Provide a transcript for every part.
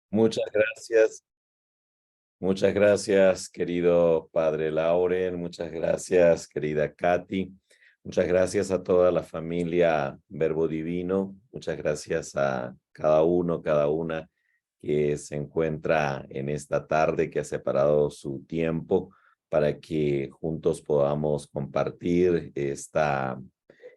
Muchas gracias, muchas gracias, querido Padre Lauren, muchas gracias, querida Katy, muchas gracias a toda la familia Verbo Divino, muchas gracias a cada uno, cada una que se encuentra en esta tarde, que ha separado su tiempo para que juntos podamos compartir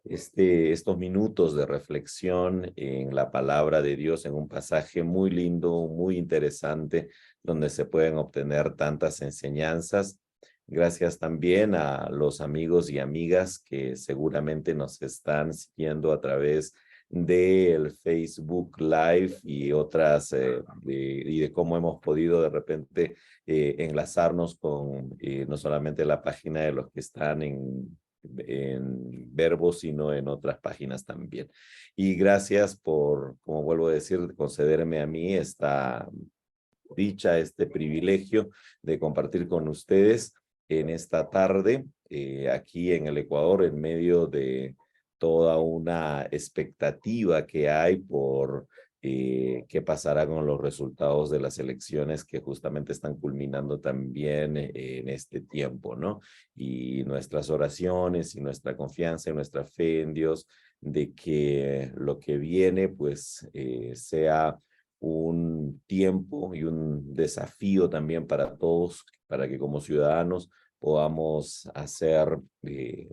estos minutos de reflexión en la palabra de Dios, en un pasaje muy lindo, muy interesante, donde se pueden obtener tantas enseñanzas. Gracias también a los amigos y amigas que seguramente nos están siguiendo a través del Facebook Live y otras, y de cómo hemos podido de repente enlazarnos con no solamente la página de los que están en Verbo, sino en otras páginas también. Y gracias por, como vuelvo a decir, concederme a mí esta dicha, este privilegio de compartir con ustedes en esta tarde, aquí en el Ecuador, en medio de toda una expectativa que hay por qué pasará con los resultados de las elecciones que justamente están culminando también en este tiempo, ¿no? Y nuestras oraciones y nuestra confianza y nuestra fe en Dios de que lo que viene pues sea un tiempo y un desafío también para todos, para que como ciudadanos podamos hacer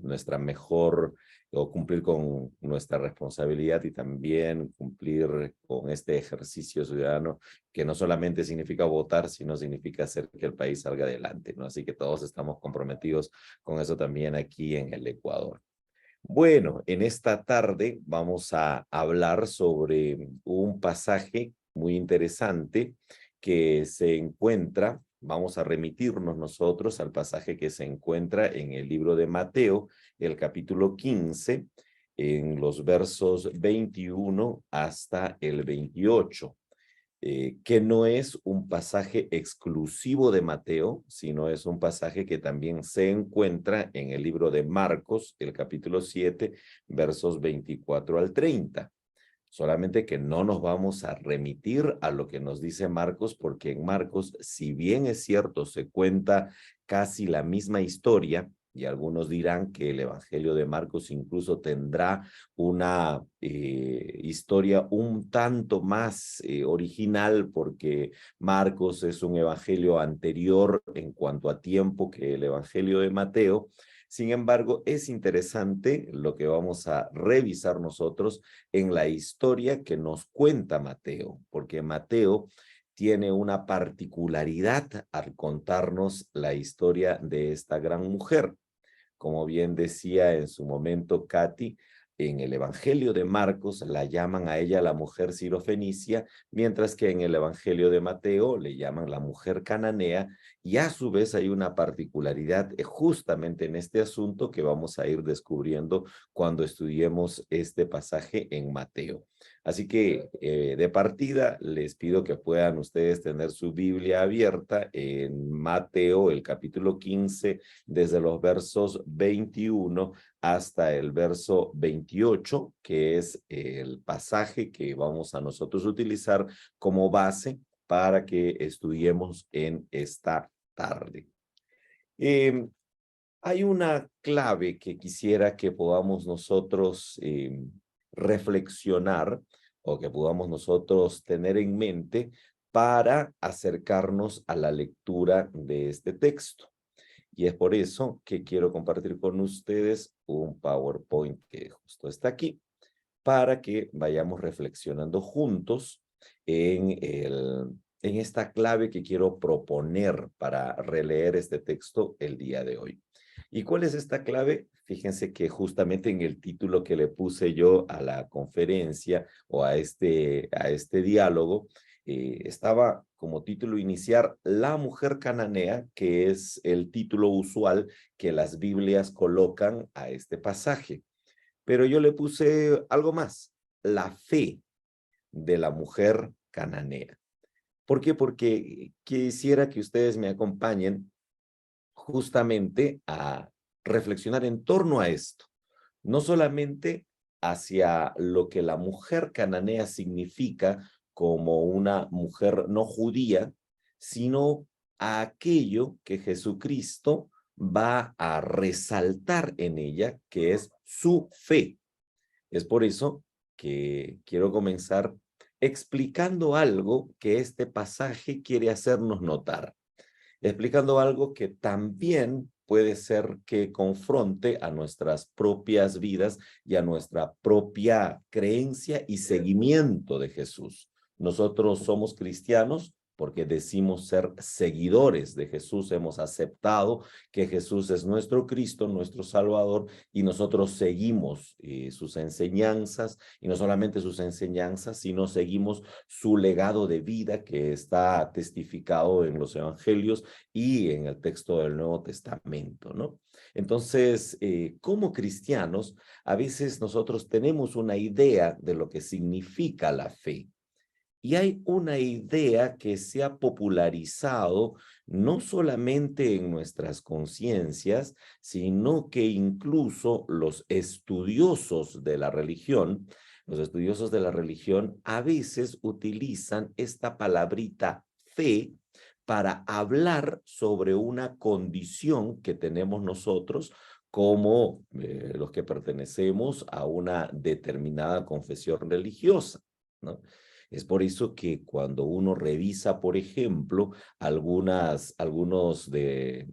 nuestra mejor o cumplir con nuestra responsabilidad y también cumplir con este ejercicio ciudadano que no solamente significa votar, sino significa hacer que el país salga adelante, ¿no? Así que todos estamos comprometidos con eso también aquí en el Ecuador. Bueno, en esta tarde vamos a hablar sobre un pasaje muy interesante que se encuentra, vamos a remitirnos nosotros al pasaje que se encuentra en el libro de Mateo, el capítulo 15, en los versos 21 hasta el 28, que no es un pasaje exclusivo de Mateo, sino es un pasaje que también se encuentra en el libro de Marcos, el capítulo 7, versos 24 al 30. Solamente que no nos vamos a remitir a lo que nos dice Marcos, porque en Marcos, si bien es cierto, se cuenta casi la misma historia, y algunos dirán que el Evangelio de Marcos incluso tendrá una historia un tanto más original, porque Marcos es un evangelio anterior en cuanto a tiempo que el Evangelio de Mateo. Sin embargo, es interesante lo que vamos a revisar nosotros en la historia que nos cuenta Mateo, porque Mateo tiene una particularidad al contarnos la historia de esta gran mujer. Como bien decía en su momento Katy, en el Evangelio de Marcos la llaman a ella la mujer sirofenicia, mientras que en el Evangelio de Mateo le llaman la mujer cananea, y a su vez hay una particularidad justamente en este asunto que vamos a ir descubriendo cuando estudiemos este pasaje en Mateo. Así que de partida les pido que puedan ustedes tener su Biblia abierta en Mateo, el capítulo 15, desde los versos 21 hasta el verso 28, que es el pasaje que vamos a nosotros utilizar como base para que estudiemos en esta tarde. Eh, Hay una clave que quisiera que podamos nosotros reflexionar o que podamos nosotros tener en mente para acercarnos a la lectura de este texto. Y es por eso que quiero compartir con ustedes un PowerPoint que justo está aquí, para que vayamos reflexionando juntos en esta clave que quiero proponer para releer este texto el día de hoy. ¿Y cuál es esta clave? Fíjense que justamente en el título que le puse yo a la conferencia o a este diálogo, estaba como título iniciar La mujer cananea, que es el título usual que las Biblias colocan a este pasaje. Pero yo le puse algo más, la fe de la mujer cananea. ¿Por qué? Porque quisiera que ustedes me acompañen justamente a reflexionar en torno a esto, no solamente hacia lo que la mujer cananea significa como una mujer no judía, sino a aquello que Jesucristo va a resaltar en ella, que es su fe. Es por eso que quiero comenzar explicando algo que este pasaje quiere hacernos notar, explicando algo que también puede ser que confronte a nuestras propias vidas y a nuestra propia creencia y seguimiento de Jesús. Nosotros somos cristianos porque decimos ser seguidores de Jesús, hemos aceptado que Jesús es nuestro Cristo, nuestro Salvador, y nosotros seguimos sus enseñanzas, y no solamente sus enseñanzas, sino seguimos su legado de vida que está testificado en los evangelios y en el texto del Nuevo Testamento, ¿no? Entonces, como cristianos, a veces nosotros tenemos una idea de lo que significa la fe. Y hay una idea que se ha popularizado no solamente en nuestras conciencias, sino que incluso los estudiosos de la religión a veces utilizan esta palabrita fe para hablar sobre una condición que tenemos nosotros como los que pertenecemos a una determinada confesión religiosa, ¿no? Es por eso que cuando uno revisa, por ejemplo, algunos de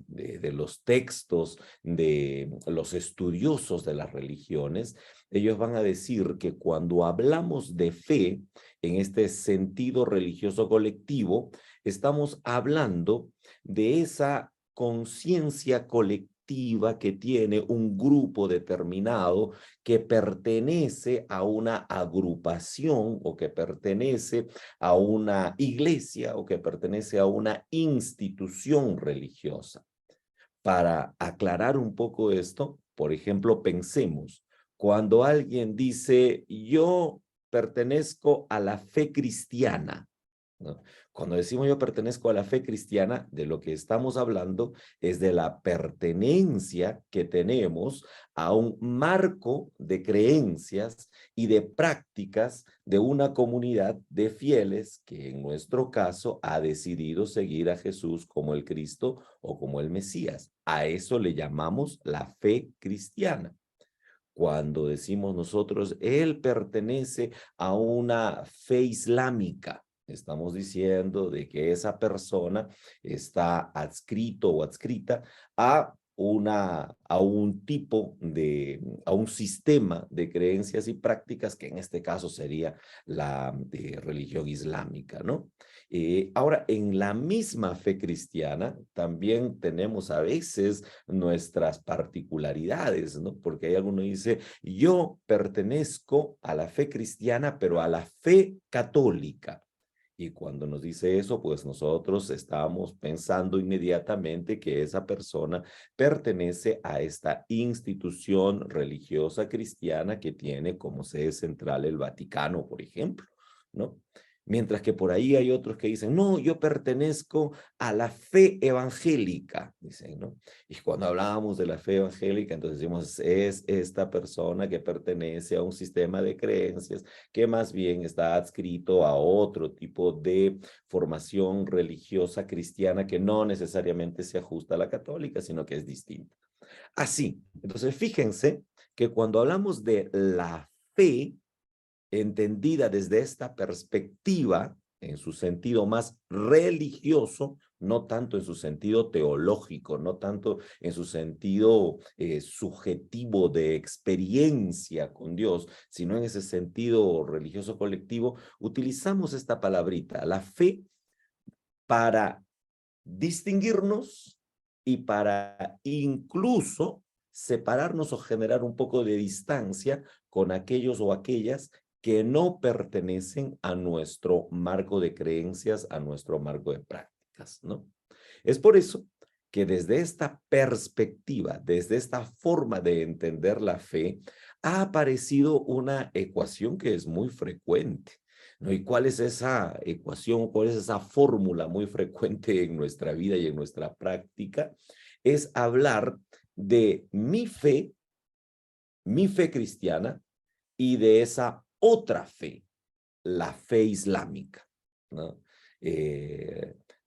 los textos de los estudiosos de las religiones, ellos van a decir que cuando hablamos de fe, en este sentido religioso colectivo, estamos hablando de esa conciencia colectiva que tiene un grupo determinado que pertenece a una agrupación o que pertenece a una iglesia o que pertenece a una institución religiosa. Para aclarar un poco esto, por ejemplo, pensemos, cuando alguien dice, yo pertenezco a la fe cristiana, ¿no? Cuando decimos yo pertenezco a la fe cristiana, de lo que estamos hablando es de la pertenencia que tenemos a un marco de creencias y de prácticas de una comunidad de fieles que en nuestro caso ha decidido seguir a Jesús como el Cristo o como el Mesías. A eso le llamamos la fe cristiana. Cuando decimos nosotros, él pertenece a una fe islámica, estamos diciendo de que esa persona está adscrito o adscrita a un tipo a un sistema de creencias y prácticas que en este caso sería la religión islámica, ¿no? Ahora, en la misma fe cristiana también tenemos a veces nuestras particularidades, ¿no? Porque hay alguno que dice, yo pertenezco a la fe cristiana, pero a la fe católica. Y cuando nos dice eso, pues nosotros estamos pensando inmediatamente que esa persona pertenece a esta institución religiosa cristiana que tiene como sede central el Vaticano, por ejemplo, ¿no? Mientras que por ahí hay otros que dicen, no, yo pertenezco a la fe evangélica, dicen, ¿no? Y cuando hablábamos de la fe evangélica, entonces decimos, es esta persona que pertenece a un sistema de creencias que más bien está adscrito a otro tipo de formación religiosa cristiana que no necesariamente se ajusta a la católica, sino que es distinta. Así, entonces fíjense que cuando hablamos de la fe, entendida desde esta perspectiva, en su sentido más religioso, no tanto en su sentido teológico, no tanto en su sentido subjetivo de experiencia con Dios, sino en ese sentido religioso colectivo, utilizamos esta palabrita, la fe, para distinguirnos y para incluso separarnos o generar un poco de distancia con aquellos o aquellas que no pertenecen a nuestro marco de creencias, a nuestro marco de prácticas, ¿no? Es por eso que desde esta perspectiva, desde esta forma de entender la fe, ha aparecido una ecuación que es muy frecuente, ¿no? ¿Y cuál es esa ecuación, cuál es esa fórmula muy frecuente en nuestra vida y en nuestra práctica? Es hablar de mi fe cristiana, y de esa otra fe. la fe islámica, ¿no?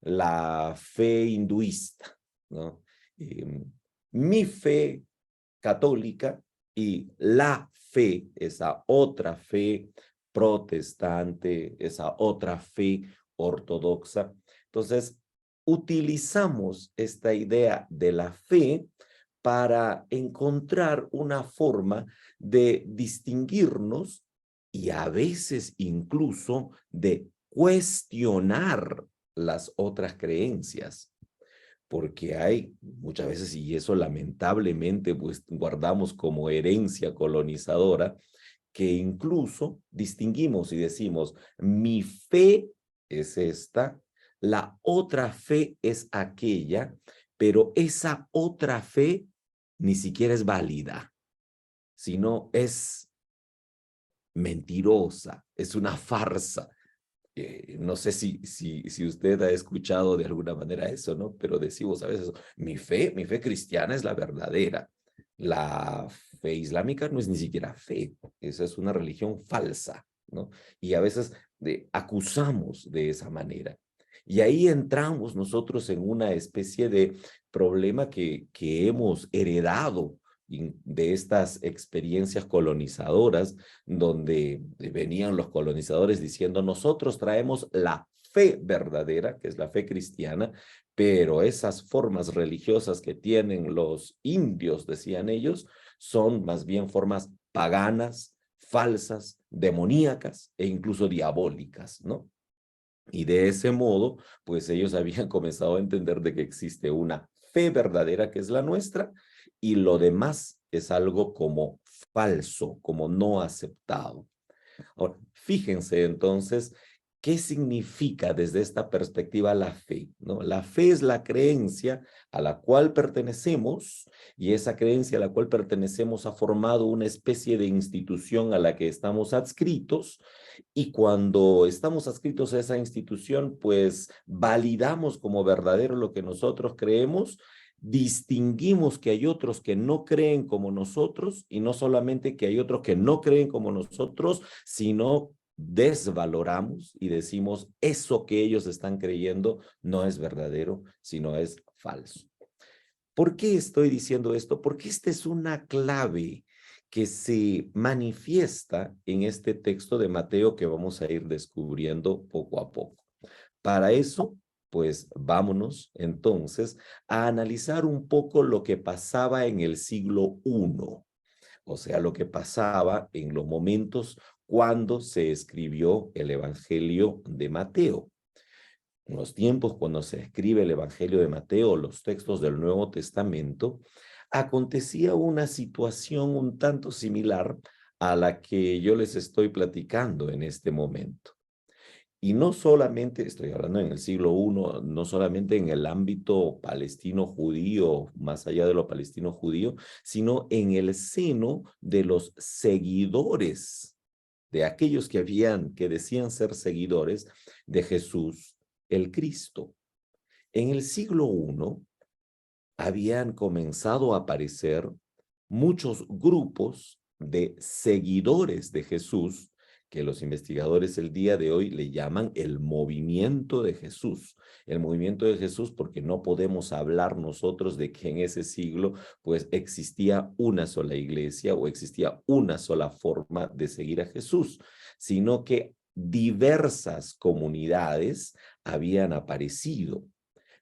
La fe hinduista, ¿no? Mi fe católica y la fe, esa otra fe protestante, esa otra fe ortodoxa. Entonces, utilizamos esta idea de la fe para encontrar una forma de distinguirnos y a veces incluso de cuestionar las otras creencias, porque hay muchas veces, y eso lamentablemente pues guardamos como herencia colonizadora, que incluso distinguimos y decimos, mi fe es esta, la otra fe es aquella, pero esa otra fe ni siquiera es válida, sino es mentirosa, es una farsa. No sé si usted ha escuchado de alguna manera eso, ¿no? Pero decimos a veces, mi fe cristiana es la verdadera. La fe islámica no es ni siquiera fe, esa es una religión falsa, ¿no? Y a veces acusamos de esa manera. Y ahí entramos nosotros en una especie de problema que hemos heredado de estas experiencias colonizadoras, donde venían los colonizadores diciendo, nosotros traemos la fe verdadera, que es la fe cristiana, pero esas formas religiosas que tienen los indios, decían ellos, son más bien formas paganas, falsas, demoníacas e incluso diabólicas, ¿no? Y de ese modo, pues ellos habían comenzado a entender de que existe una fe verdadera que es la nuestra y lo demás es algo como falso, como no aceptado. Ahora, fíjense entonces, ¿qué significa desde esta perspectiva la fe? ¿No? La fe es la creencia a la cual pertenecemos y esa creencia a la cual pertenecemos ha formado una especie de institución a la que estamos adscritos y cuando estamos adscritos a esa institución, pues validamos como verdadero lo que nosotros creemos, distinguimos que hay otros que no creen como nosotros y no solamente que hay otros que no creen como nosotros, sino desvaloramos y decimos eso que ellos están creyendo no es verdadero, sino es falso. ¿Por qué estoy diciendo esto? Porque esta es una clave que se manifiesta en este texto de Mateo que vamos a ir descubriendo poco a poco. Para eso, pues vámonos entonces a analizar un poco lo que pasaba en el siglo I, o sea, lo que pasaba en los momentos cuando se escribió el Evangelio de Mateo. En los tiempos cuando se escribe el Evangelio de Mateo, los textos del Nuevo Testamento, acontecía una situación un tanto similar a la que yo les estoy platicando en este momento. Y no solamente, estoy hablando en el siglo I, no solamente en el ámbito palestino-judío, más allá de lo palestino-judío, sino en el seno de los seguidores, de aquellos que decían ser seguidores de Jesús el Cristo. En el siglo I habían comenzado a aparecer muchos grupos de seguidores de Jesús, que los investigadores el día de hoy le llaman el movimiento de Jesús. El movimiento de Jesús porque no podemos hablar nosotros de que en ese siglo pues existía una sola iglesia o existía una sola forma de seguir a Jesús, sino que diversas comunidades habían aparecido.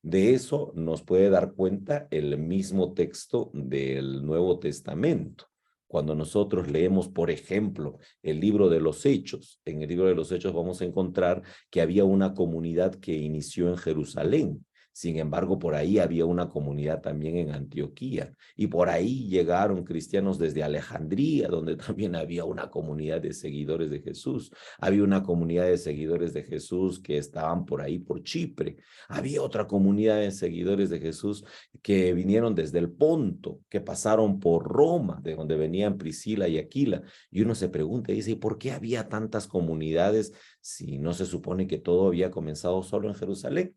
De eso nos puede dar cuenta el mismo texto del Nuevo Testamento. Cuando nosotros leemos, por ejemplo, el libro de los Hechos, en el libro de los Hechos vamos a encontrar que había una comunidad que inició en Jerusalén. Sin embargo, por ahí había una comunidad también en Antioquía y por ahí llegaron cristianos desde Alejandría, donde también había una comunidad de seguidores de Jesús. Había una comunidad de seguidores de Jesús que estaban por ahí por Chipre. Había otra comunidad de seguidores de Jesús que vinieron desde el Ponto, que pasaron por Roma, de donde venían Priscila y Aquila. Y uno se pregunta y dice, ¿y por qué había tantas comunidades si no se supone que todo había comenzado solo en Jerusalén?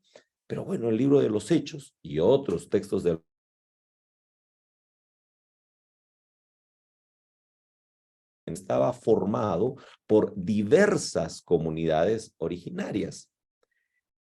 Pero bueno, el libro de los Hechos y otros textos del estaba formado por diversas comunidades originarias.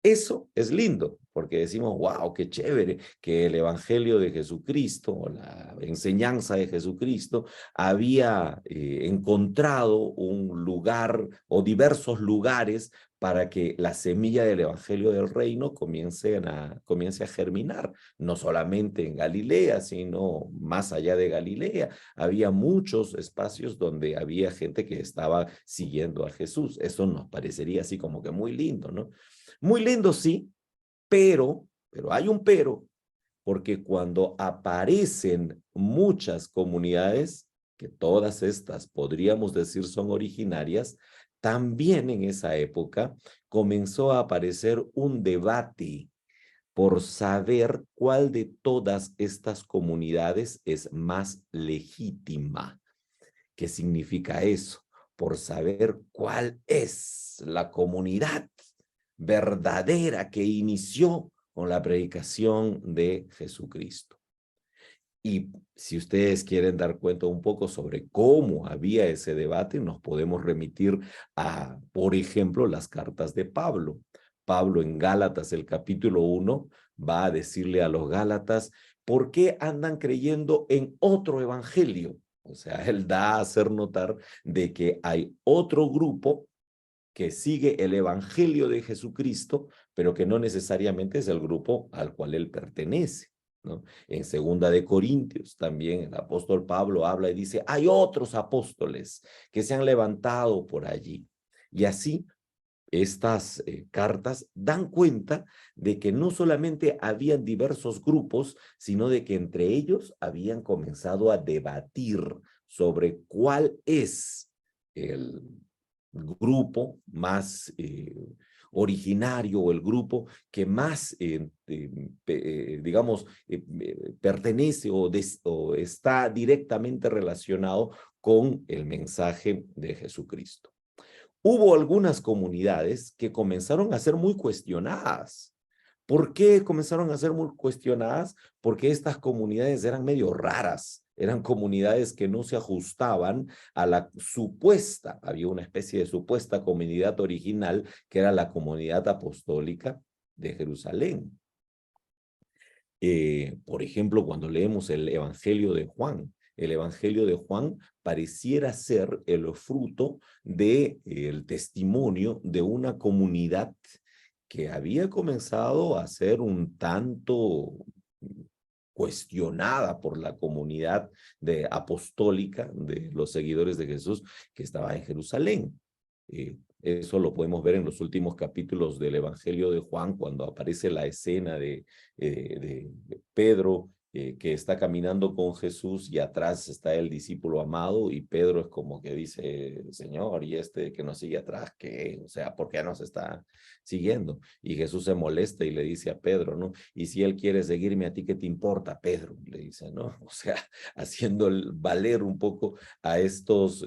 Eso es lindo, porque decimos, wow, qué chévere que el Evangelio de Jesucristo, o la enseñanza de Jesucristo, había encontrado un lugar o diversos lugares para que la semilla del Evangelio del Reino comience a germinar, no solamente en Galilea, sino más allá de Galilea. Había muchos espacios donde había gente que estaba siguiendo a Jesús. Eso nos parecería así como que muy lindo, ¿no? Muy lindo, sí, pero hay un pero, porque cuando aparecen muchas comunidades, que todas estas podríamos decir son originarias, también en esa época comenzó a aparecer un debate por saber cuál de todas estas comunidades es más legítima. ¿Qué significa eso? Por saber cuál es la comunidad verdadera que inició con la predicación de Jesucristo. Y si ustedes quieren dar cuenta un poco sobre cómo había ese debate, nos podemos remitir a, por ejemplo, las cartas de Pablo. Pablo en Gálatas, el capítulo 1, va a decirle a los Gálatas, ¿por qué andan creyendo en otro evangelio? O sea, él da a hacer notar de que hay otro grupo que sigue el evangelio de Jesucristo, pero que no necesariamente es el grupo al cual él pertenece, ¿no? En 2 Corintios también el apóstol Pablo habla y dice, hay otros apóstoles que se han levantado por allí. Y así estas cartas dan cuenta de que no solamente habían diversos grupos, sino de que entre ellos habían comenzado a debatir sobre cuál es el grupo más originario o el grupo que más, digamos, pertenece o está directamente relacionado con el mensaje de Jesucristo. Hubo algunas comunidades que comenzaron a ser muy cuestionadas. ¿Por qué comenzaron a ser muy cuestionadas? Porque estas comunidades eran medio raras, eran comunidades que no se ajustaban a la supuesta, había una especie de supuesta comunidad original que era la comunidad apostólica de Jerusalén. Por ejemplo, cuando leemos el Evangelio de Juan, el Evangelio de Juan pareciera ser el fruto del testimonio de una comunidad que había comenzado a ser un tanto cuestionada por la comunidad apostólica de los seguidores de Jesús que estaba en Jerusalén. Eso lo podemos ver en los últimos capítulos del Evangelio de Juan, cuando aparece la escena de Pedro que está caminando con Jesús y atrás está el discípulo amado y Pedro es como que dice, Señor, y este que nos sigue atrás, ¿qué? O sea, ¿por qué nos está siguiendo? Y Jesús se molesta y le dice a Pedro, ¿no? Y si él quiere seguirme, ¿a ti qué te importa, Pedro? Le dice, ¿no? O sea, haciendo valer un poco a estos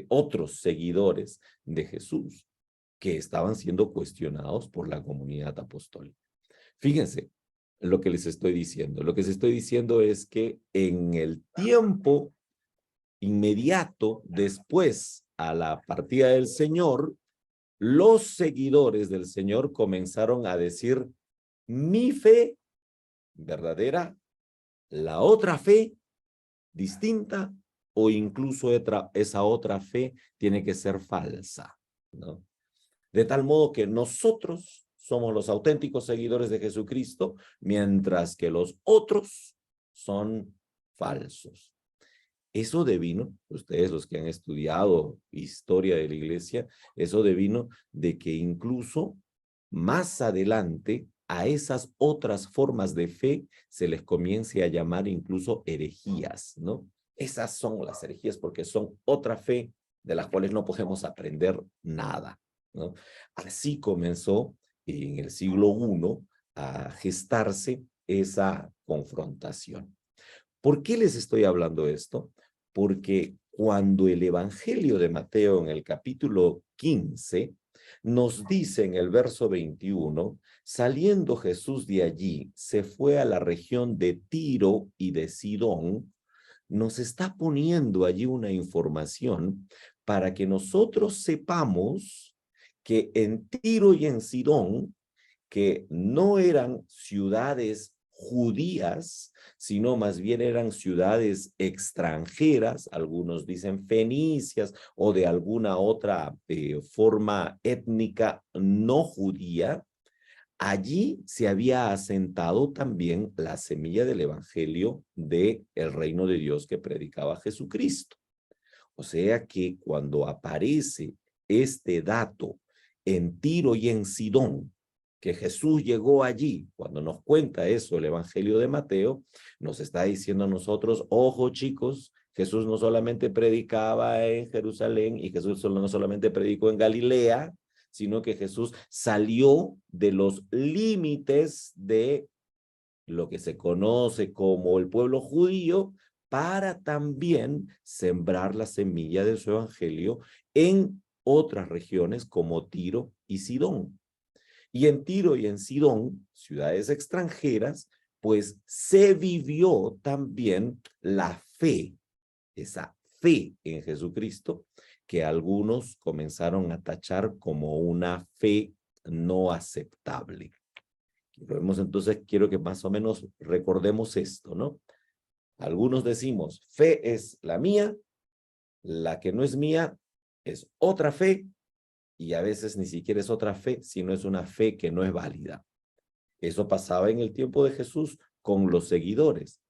otros seguidores de Jesús que estaban siendo cuestionados por la comunidad apostólica. Fíjense lo que les estoy diciendo. Lo que les estoy diciendo es que en el tiempo inmediato después a la partida del Señor, los seguidores del Señor comenzaron a decir, mi fe verdadera, la otra fe distinta o incluso esa otra fe tiene que ser falsa, ¿no? De tal modo que nosotros somos los auténticos seguidores de Jesucristo, mientras que los otros son falsos. Eso devino, ustedes los que han estudiado historia de la iglesia, eso devino de que incluso más adelante a esas otras formas de fe se les comience a llamar incluso herejías, ¿no? Esas son las herejías porque son otra fe de las cuales no podemos aprender nada, ¿no? Así comenzó en el siglo I a gestarse esa confrontación. ¿Por qué les estoy hablando esto? Porque cuando el Evangelio de Mateo en el capítulo 15 nos dice en el verso 21, saliendo Jesús de allí, se fue a la región de Tiro y de Sidón, nos está poniendo allí una información para que nosotros sepamos que en Tiro y en Sidón, que no eran ciudades judías, sino más bien eran ciudades extranjeras, algunos dicen fenicias o de alguna otra forma étnica no judía. Allí se había asentado también la semilla del evangelio del reino de Dios que predicaba Jesucristo. O sea que cuando aparece este dato en Tiro y en Sidón, que Jesús llegó allí, cuando nos cuenta eso el Evangelio de Mateo, nos está diciendo a nosotros, ojo chicos, Jesús no solamente predicaba en Jerusalén y Jesús no solamente predicó en Galilea, sino que Jesús salió de los límites de lo que se conoce como el pueblo judío para también sembrar la semilla de su evangelio en otras regiones como Tiro y Sidón. Y en Tiro y en Sidón, ciudades extranjeras, pues se vivió también la fe, esa fe en Jesucristo, que algunos comenzaron a tachar como una fe no aceptable. Entonces, quiero que más o menos recordemos esto, ¿no? Algunos decimos, fe es la mía, la que no es mía es otra fe, y a veces ni siquiera es otra fe, sino es una fe que no es válida. Eso pasaba en el tiempo de Jesús con los seguidores.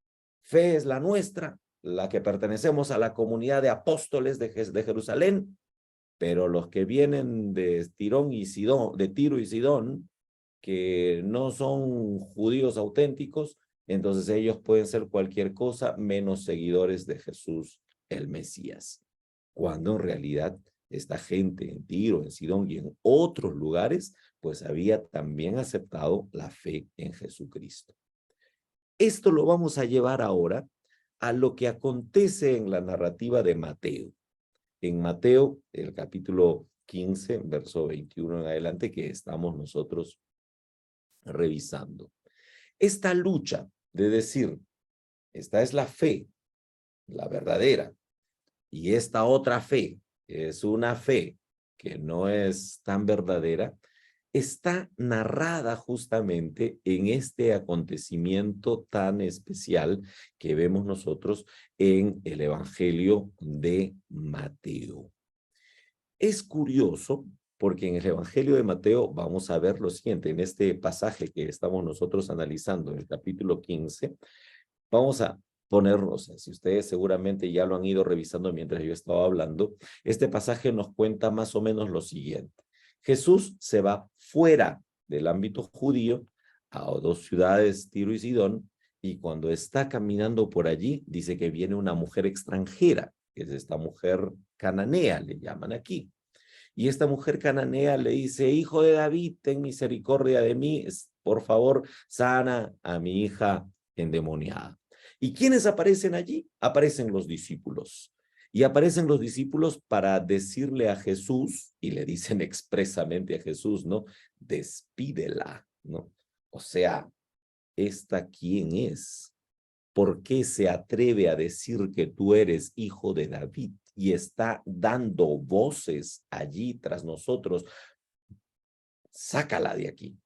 Fe es la nuestra, la que pertenecemos a la comunidad de apóstoles de Jerusalén, pero los que vienen de Tirón y Sidón, de Tiro y Sidón, que no son judíos auténticos, entonces ellos pueden ser cualquier cosa menos seguidores de Jesús el Mesías. Cuando en realidad esta gente en Tiro, en Sidón y en otros lugares, pues había también aceptado la fe en Jesucristo. Esto lo vamos a llevar ahora a lo que acontece en la narrativa de Mateo. En Mateo, el capítulo 15, verso 21 en adelante, que estamos nosotros revisando. Esta lucha de decir, esta es la fe, la verdadera, y esta otra fe es una fe que no es tan verdadera, está narrada justamente en este acontecimiento tan especial que vemos nosotros en el Evangelio de Mateo. Es curioso porque en el Evangelio de Mateo vamos a ver lo siguiente, en este pasaje que estamos nosotros analizando, en el capítulo 15, vamos a ponernos, si ustedes seguramente ya lo han ido revisando mientras yo estaba hablando, este pasaje nos cuenta más o menos lo siguiente. Jesús se va fuera del ámbito judío a dos ciudades, Tiro y Sidón, y cuando está caminando por allí, dice que viene una mujer extranjera, que es esta mujer cananea, le llaman aquí. Y esta mujer cananea le dice, hijo de David, ten misericordia de mí, por favor, sana a mi hija endemoniada. ¿Y quiénes aparecen allí? Aparecen los discípulos. Y aparecen los discípulos para decirle a Jesús, y le dicen expresamente a Jesús, ¿no? Despídela, ¿no? O sea, ¿esta quién es? ¿Por qué se atreve a decir que tú eres hijo de David y está dando voces allí tras nosotros? Sácala de aquí.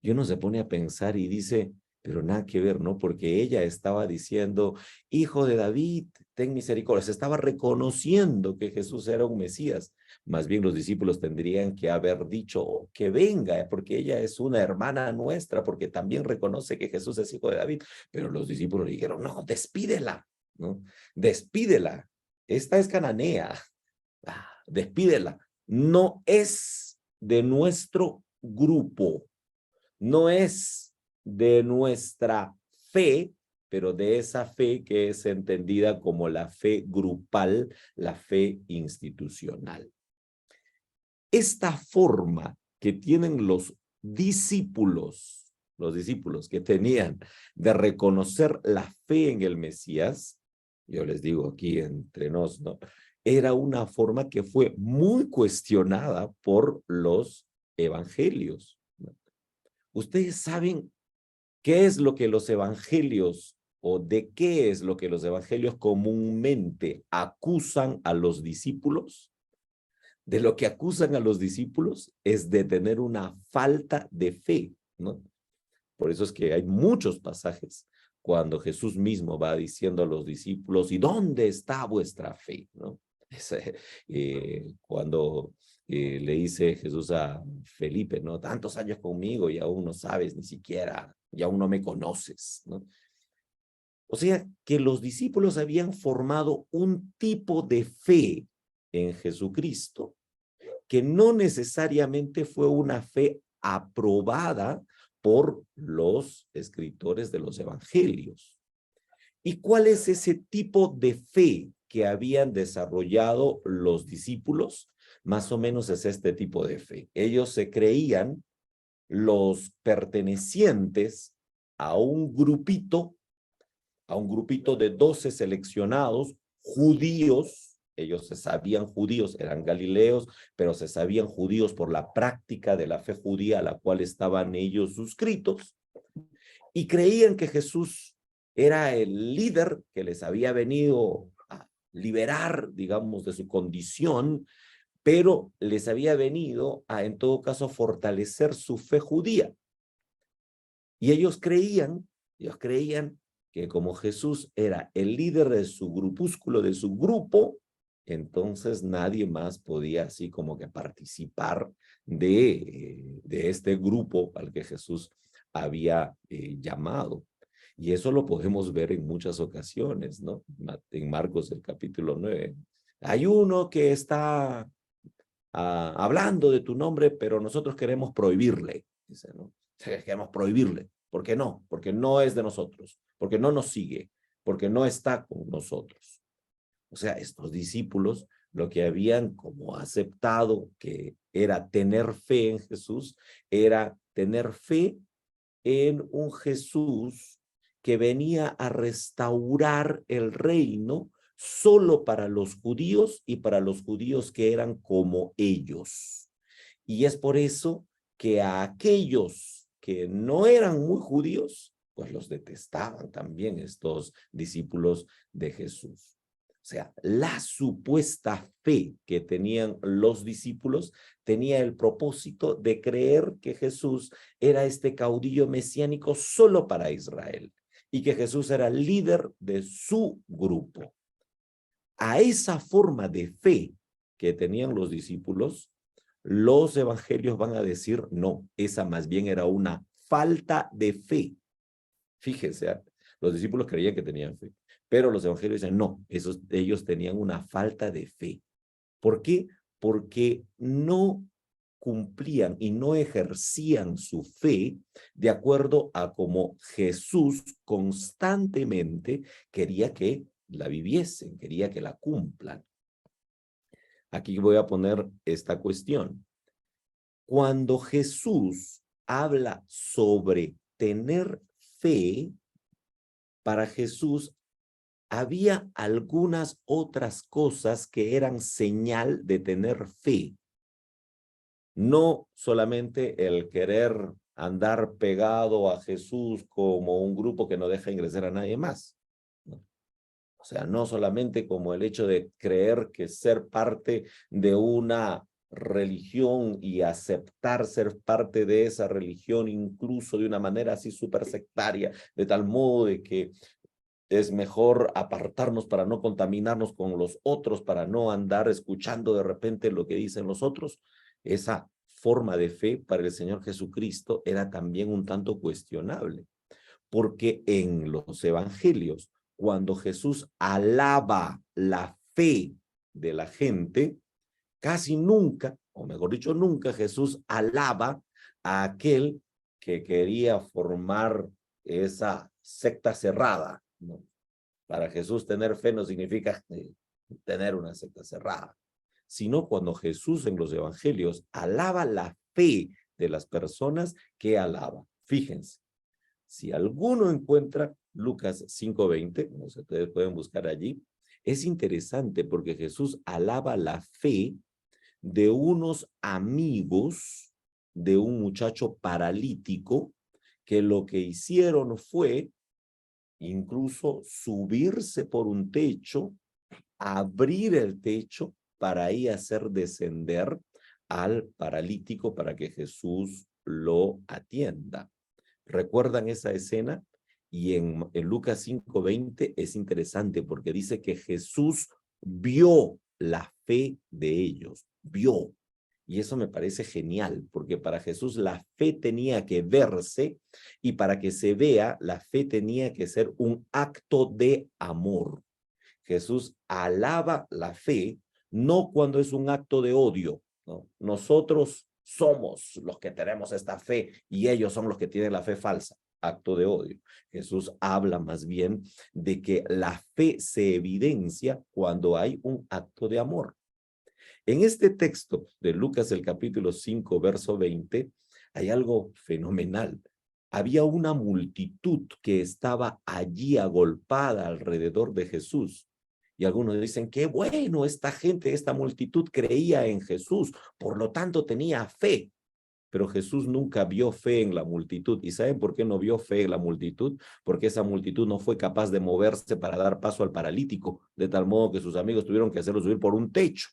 Y uno se pone a pensar y dice, pero nada que ver, ¿no? Porque ella estaba diciendo, hijo de David, ten misericordia. Se estaba reconociendo que Jesús era un Mesías. Más bien los discípulos tendrían que haber dicho que venga, porque ella es una hermana nuestra, porque también reconoce que Jesús es hijo de David. Pero los discípulos dijeron, no, despídela, ¿no? Despídela. Esta es cananea. Despídela. No es de nuestro grupo. No es de nuestra fe, pero de esa fe que es entendida como la fe grupal, la fe institucional. Esta forma que tienen los discípulos que tenían de reconocer la fe en el Mesías, yo les digo aquí entre nos, ¿no? Era una forma que fue muy cuestionada por los evangelios. Ustedes saben qué es lo que los evangelios o de qué es lo que los evangelios comúnmente acusan a los discípulos, de lo que acusan a los discípulos es de tener una falta de fe, ¿no? Por eso es que hay muchos pasajes cuando Jesús mismo va diciendo a los discípulos, ¿y dónde está vuestra fe? ¿No? Cuando le dice Jesús a Felipe, ¿no? Tantos años conmigo y aún no sabes ni siquiera, y aún no me conoces, ¿no? O sea, que los discípulos habían formado un tipo de fe en Jesucristo que no necesariamente fue una fe aprobada por los escritores de los evangelios. ¿Y cuál es ese tipo de fe que habían desarrollado los discípulos? Más o menos es este tipo de fe. Ellos se creían los pertenecientes a un grupito de 12 seleccionados judíos. Ellos se sabían judíos, eran galileos, pero se sabían judíos por la práctica de la fe judía a la cual estaban ellos suscritos, y creían que Jesús era el líder que les había venido a liberar, digamos, de su condición, pero les había venido a, en todo caso, fortalecer su fe judía. Y ellos creían que como Jesús era el líder de su grupúsculo, de su grupo, entonces nadie más podía así como que participar de este grupo al que Jesús había llamado. Y eso lo podemos ver en muchas ocasiones, ¿no? En Marcos, el capítulo 9. Hay uno que está hablando de tu nombre, pero nosotros queremos prohibirle, dice, ¿no? Queremos prohibirle. ¿Por qué no? Porque no es de nosotros, porque no nos sigue, porque no está con nosotros. O sea, estos discípulos lo que habían como aceptado que era tener fe en Jesús, era tener fe en un Jesús que venía a restaurar el reino solo para los judíos y para los judíos que eran como ellos. Y es por eso que a aquellos que no eran muy judíos, pues los detestaban también estos discípulos de Jesús. O sea, la supuesta fe que tenían los discípulos tenía el propósito de creer que Jesús era este caudillo mesiánico solo para Israel y que Jesús era líder de su grupo. A esa forma de fe que tenían los discípulos, los evangelios van a decir, no, esa más bien era una falta de fe. Fíjense, los discípulos creían que tenían fe, pero los evangelios dicen, no, ellos tenían una falta de fe. ¿Por qué? Porque no cumplían y no ejercían su fe de acuerdo a cómo Jesús constantemente quería que la viviesen, quería que la cumplan. Aquí voy a poner esta cuestión. Cuando Jesús habla sobre tener fe, para Jesús había algunas otras cosas que eran señal de tener fe. No solamente el querer andar pegado a Jesús como un grupo que no deja ingresar a nadie más, ¿no? O sea, no solamente como el hecho de creer que ser parte de una religión y aceptar ser parte de esa religión, incluso de una manera así súper sectaria, de tal modo de que es mejor apartarnos para no contaminarnos con los otros, para no andar escuchando de repente lo que dicen los otros. Esa forma de fe para el Señor Jesucristo era también un tanto cuestionable, porque en los evangelios, cuando Jesús alaba la fe de la gente, casi nunca, o mejor dicho, nunca Jesús alaba a aquel que quería formar esa secta cerrada, ¿no? Para Jesús tener fe no significa tener una secta cerrada, sino cuando Jesús en los evangelios alaba la fe de las personas que alaba. Fíjense, si alguno encuentra Lucas 5:20, como ustedes pueden buscar allí, es interesante porque Jesús alaba la fe de unos amigos de un muchacho paralítico que lo que hicieron fue incluso subirse por un techo, abrir el techo para ahí hacer descender al paralítico para que Jesús lo atienda. ¿Recuerdan esa escena? Y en Lucas 5:20 es interesante porque dice que Jesús vio la fe de ellos, vio. Y eso me parece genial, porque para Jesús la fe tenía que verse y para que se vea, la fe tenía que ser un acto de amor. Jesús alaba la fe, no cuando es un acto de odio, ¿no? Nosotros somos los que tenemos esta fe y ellos son los que tienen la fe falsa, acto de odio. Jesús habla más bien de que la fe se evidencia cuando hay un acto de amor. En este texto de Lucas, el capítulo 5, verso 20, hay algo fenomenal. Había una multitud que estaba allí agolpada alrededor de Jesús. Y algunos dicen, qué bueno, esta gente, esta multitud creía en Jesús, por lo tanto tenía fe. Pero Jesús nunca vio fe en la multitud. ¿Y saben por qué no vio fe en la multitud? Porque esa multitud no fue capaz de moverse para dar paso al paralítico, de tal modo que sus amigos tuvieron que hacerlo subir por un techo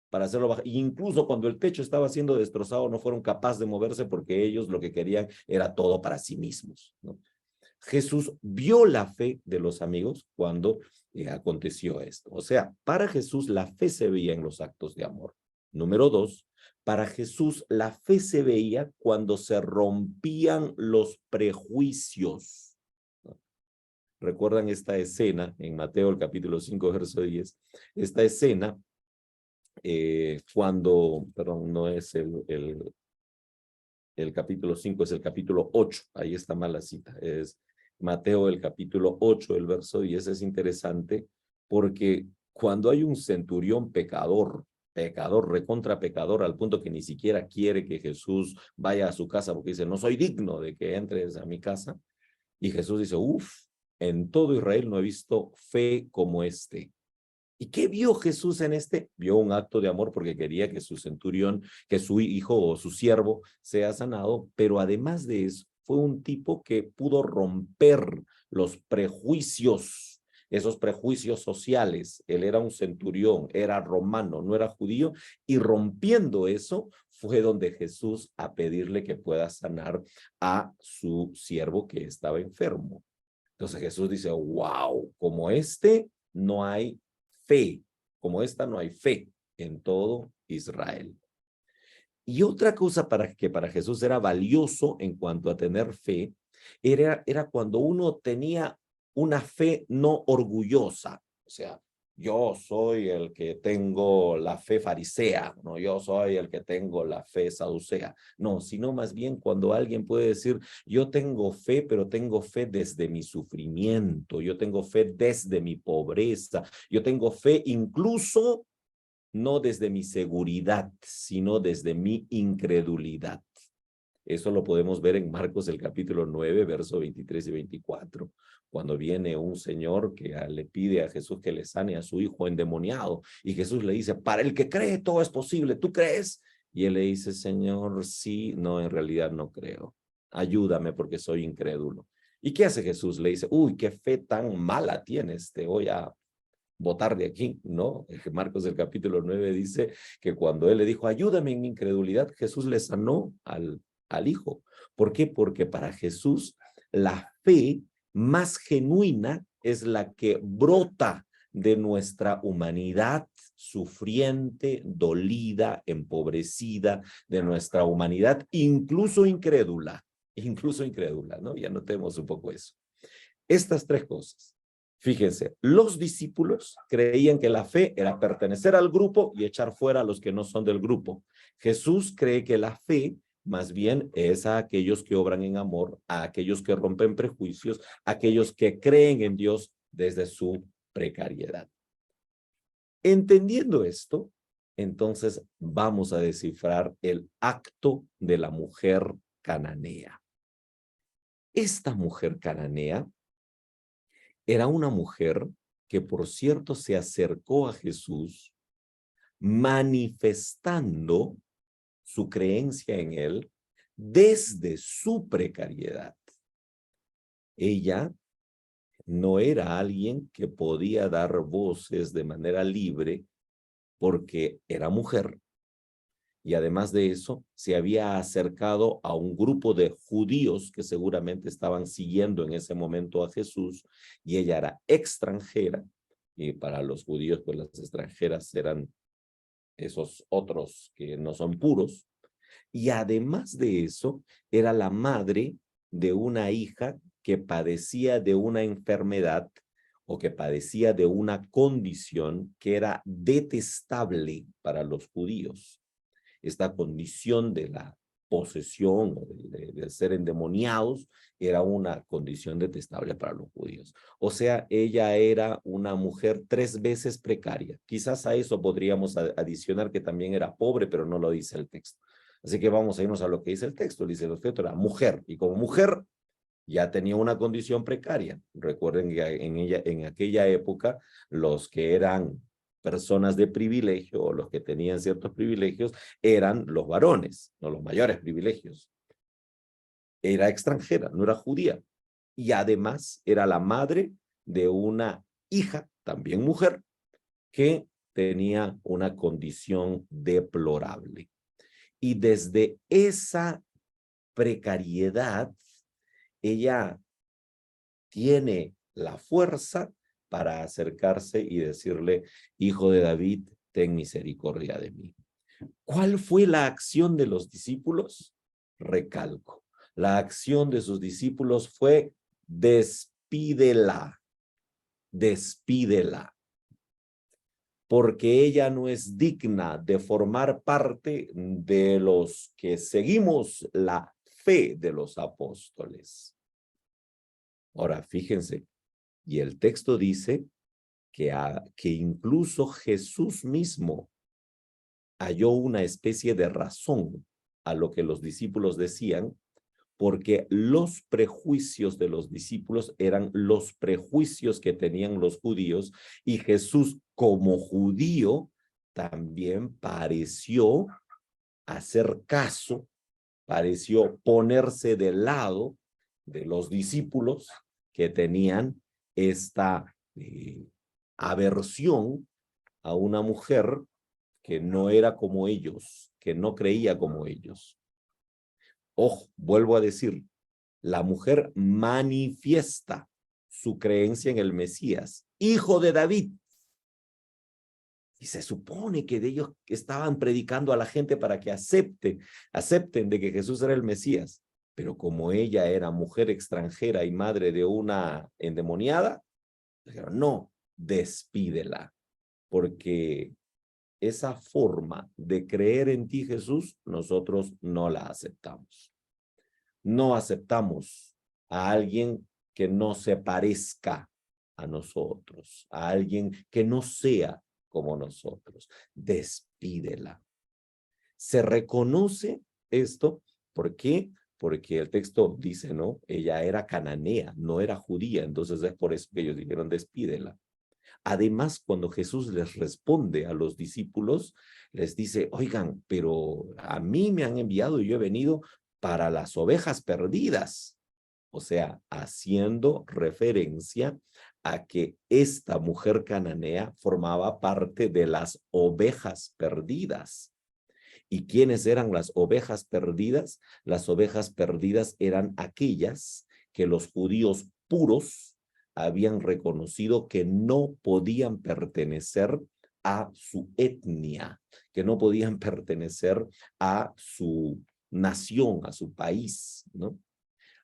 para hacerlo bajar. Incluso cuando el techo estaba siendo destrozado, no fueron capaces de moverse porque ellos lo que querían era todo para sí mismos, ¿no? Jesús vio la fe de los amigos cuando aconteció esto. O sea, para Jesús la fe se veía en los actos de amor. Número 2, para Jesús la fe se veía cuando se rompían los prejuicios, ¿no? ¿Recuerdan esta escena en Mateo el capítulo 5, verso 10? Esta escena cuando, perdón, no es el capítulo 5, es el capítulo 8, ahí está mal la cita, es Mateo el capítulo 8, el verso 10, es interesante porque cuando hay un centurión pecador, recontra pecador, al punto que ni siquiera quiere que Jesús vaya a su casa porque dice, no soy digno de que entres a mi casa, y Jesús dice, en todo Israel no he visto fe como este. ¿Y qué vio Jesús en este? Vio un acto de amor porque quería que su centurión, que su hijo o su siervo sea sanado, pero además de eso, fue un tipo que pudo romper los prejuicios, esos prejuicios sociales. Él era un centurión, era romano, no era judío, y rompiendo eso fue donde Jesús a pedirle que pueda sanar a su siervo que estaba enfermo. Entonces Jesús dice, wow, como este no hay fe, como esta no hay fe en todo Israel. Y otra cosa que para Jesús era valioso en cuanto a tener fe, era cuando uno tenía una fe no orgullosa, o sea, yo soy el que tengo la fe farisea, no, yo soy el que tengo la fe saducea, no, sino más bien cuando alguien puede decir, yo tengo fe, pero tengo fe desde mi sufrimiento, yo tengo fe desde mi pobreza, yo tengo fe incluso no desde mi seguridad, sino desde mi incredulidad. Eso lo podemos ver en Marcos el capítulo 9, versos 23 y 24, cuando viene un señor que le pide a Jesús que le sane a su hijo endemoniado, y Jesús le dice, para el que cree todo es posible, ¿tú crees? Y él le dice, Señor, sí, no, en realidad no creo. Ayúdame porque soy incrédulo. ¿Y qué hace Jesús? Le dice, qué fe tan mala tienes, te voy a botar de aquí, ¿no? Marcos del capítulo 9 dice que cuando él le dijo, ayúdame en mi incredulidad, Jesús le sanó al hijo. ¿Por qué? Porque para Jesús la fe más genuina es la que brota de nuestra humanidad sufriente, dolida, empobrecida, de nuestra humanidad incluso incrédula, ¿no? Ya notemos un poco eso. Estas tres cosas. Fíjense, los discípulos creían que la fe era pertenecer al grupo y echar fuera a los que no son del grupo. Jesús cree que la fe más bien es a aquellos que obran en amor, a aquellos que rompen prejuicios, a aquellos que creen en Dios desde su precariedad. Entendiendo esto, entonces vamos a descifrar el acto de la mujer cananea. Esta mujer cananea era una mujer que, por cierto, se acercó a Jesús manifestando su creencia en él desde su precariedad. Ella no era alguien que podía dar voces de manera libre porque era mujer. Y además de eso, se había acercado a un grupo de judíos que seguramente estaban siguiendo en ese momento a Jesús, y ella era extranjera, y para los judíos, pues las extranjeras eran esos otros que no son puros, y además de eso, era la madre de una hija que padecía de una enfermedad o que padecía de una condición que era detestable para los judíos. Esta condición de la posesión o de ser endemoniados era una condición detestable para los judíos. O sea, ella era una mujer 3 veces precaria. Quizás a eso podríamos adicionar que también era pobre, pero no lo dice el texto. Así que vamos a irnos a lo que dice el texto. Dice el texto era mujer, y como mujer ya tenía una condición precaria. Recuerden que en aquella época los que eran personas de privilegio o los que tenían ciertos privilegios eran los varones, no los mayores privilegios. Era extranjera, no era judía. Y además era la madre de una hija, también mujer, que tenía una condición deplorable. Y desde esa precariedad, ella tiene la fuerza para acercarse y decirle: hijo de David, ten misericordia de mí. ¿Cuál fue la acción de los discípulos? Recalco, la acción de sus discípulos fue: despídela, despídela, porque ella no es digna de formar parte de los que seguimos la fe de los apóstoles. Ahora, fíjense, y el texto dice que incluso Jesús mismo halló una especie de razón a lo que los discípulos decían, porque los prejuicios de los discípulos eran los prejuicios que tenían los judíos, y Jesús, como judío, también pareció hacer caso, pareció ponerse del lado de los discípulos que tenían esta aversión a una mujer que no era como ellos, que no creía como ellos. Ojo, vuelvo a decir, la mujer manifiesta su creencia en el Mesías, hijo de David. Y se supone que de ellos estaban predicando a la gente para que acepten de que Jesús era el Mesías. Pero como ella era mujer extranjera y madre de una endemoniada, dijeron: no, despídela, porque esa forma de creer en ti, Jesús, nosotros no la aceptamos. No aceptamos a alguien que no se parezca a nosotros, a alguien que no sea como nosotros. Despídela. Se reconoce esto. ¿Por qué? Porque el texto dice, ¿no? Ella era cananea, no era judía. Entonces es por eso que ellos dijeron: despídela. Además, cuando Jesús les responde a los discípulos, les dice: oigan, pero a mí me han enviado y yo he venido para las ovejas perdidas. O sea, haciendo referencia a que esta mujer cananea formaba parte de las ovejas perdidas. ¿Y quiénes eran las ovejas perdidas? Las ovejas perdidas eran aquellas que los judíos puros habían reconocido que no podían pertenecer a su etnia, que no podían pertenecer a su nación, a su país, ¿no?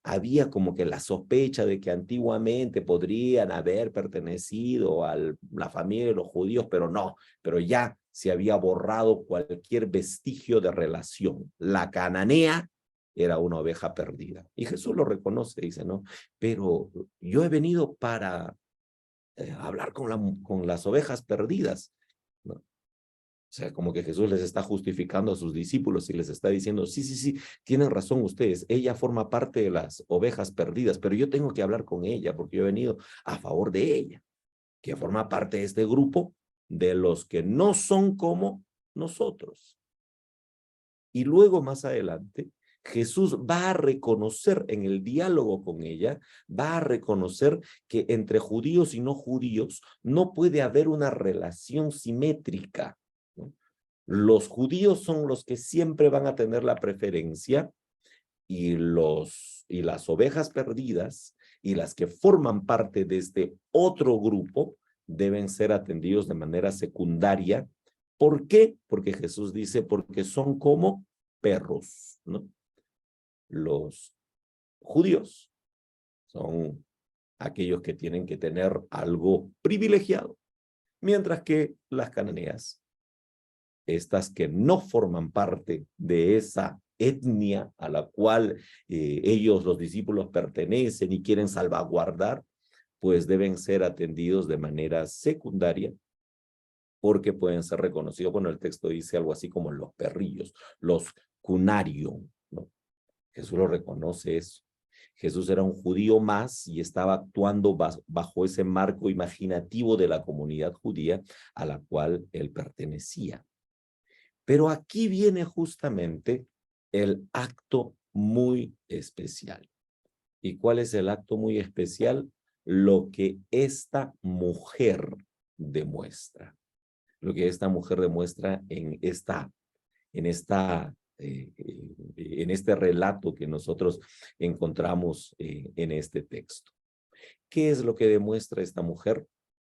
Había como que la sospecha de que antiguamente podrían haber pertenecido a la familia de los judíos, pero ya se había borrado cualquier vestigio de relación. La cananea era una oveja perdida. Y Jesús lo reconoce, dice, ¿no? Pero yo he venido para hablar con las ovejas perdidas, ¿no? O sea, como que Jesús les está justificando a sus discípulos y les está diciendo: sí, tienen razón ustedes, ella forma parte de las ovejas perdidas, pero yo tengo que hablar con ella porque yo he venido a favor de ella, que forma parte de este grupo de los que no son como nosotros. Y luego más adelante, Jesús va a reconocer en el diálogo con ella, va a reconocer que entre judíos y no judíos no puede haber una relación simétrica, ¿no? Los judíos son los que siempre van a tener la preferencia y las ovejas perdidas y las que forman parte de este otro grupo deben ser atendidos de manera secundaria. ¿Por qué? Porque Jesús dice, porque son como perros, ¿no? Los judíos son aquellos que tienen que tener algo privilegiado, mientras que las cananeas, estas que no forman parte de esa etnia a la cual ellos, los discípulos, pertenecen y quieren salvaguardar, pues deben ser atendidos de manera secundaria porque pueden ser reconocidos. Bueno, el texto dice algo así como los perrillos, los cunarium, ¿no? Jesús lo reconoce eso. Jesús era un judío más y estaba actuando bajo ese marco imaginativo de la comunidad judía a la cual él pertenecía. Pero aquí viene justamente el acto muy especial. ¿Y cuál es el acto muy especial? Lo que esta mujer demuestra. Lo que esta mujer demuestra en este relato que nosotros encontramos en este texto. ¿Qué es lo que demuestra esta mujer?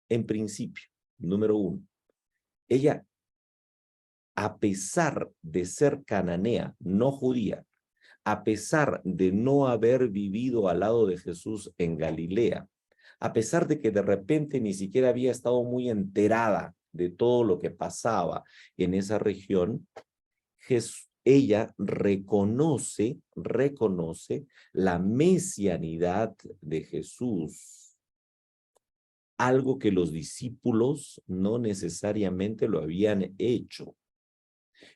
En principio, número uno, ella, a pesar de ser cananea, no judía, a pesar de no haber vivido al lado de Jesús en Galilea, a pesar de que de repente ni siquiera había estado muy enterada de todo lo que pasaba en esa región, ella reconoce la mesianidad de Jesús, algo que los discípulos no necesariamente lo habían hecho.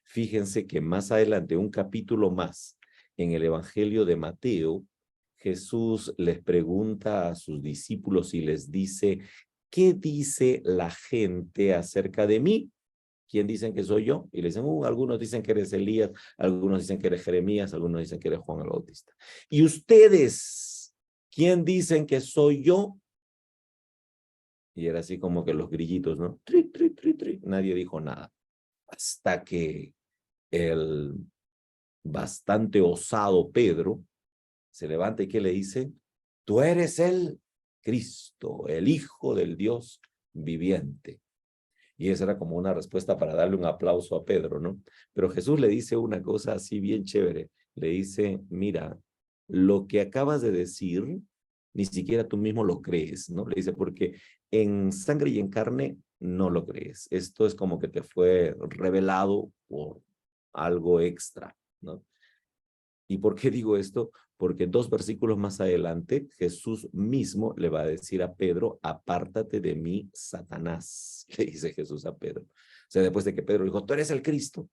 Fíjense que más adelante, un capítulo más, en el Evangelio de Mateo, Jesús les pregunta a sus discípulos y les dice, ¿qué dice la gente acerca de mí? ¿Quién dicen que soy yo? Y le dicen, algunos dicen que eres Elías, algunos dicen que eres Jeremías, algunos dicen que eres Juan el Bautista. ¿Y ustedes? ¿Quién dicen que soy yo? Y era así como que los grillitos, ¿no? Tri, tri, tri, tri. Nadie dijo nada. Hasta que el bastante osado Pedro se levanta y ¿qué le dice? Tú eres el Cristo, el Hijo del Dios viviente. Y esa era como una respuesta para darle un aplauso a Pedro, ¿no? Pero Jesús le dice una cosa así bien chévere. Le dice, mira, lo que acabas de decir, ni siquiera tú mismo lo crees, ¿no? Le dice, porque en sangre y en carne no lo crees. Esto es como que te fue revelado por algo extra, ¿no? ¿Y por qué digo esto? Porque 2 versículos más adelante, Jesús mismo le va a decir a Pedro, apártate de mí, Satanás, le dice Jesús a Pedro. O sea, después de que Pedro dijo, tú eres el Cristo.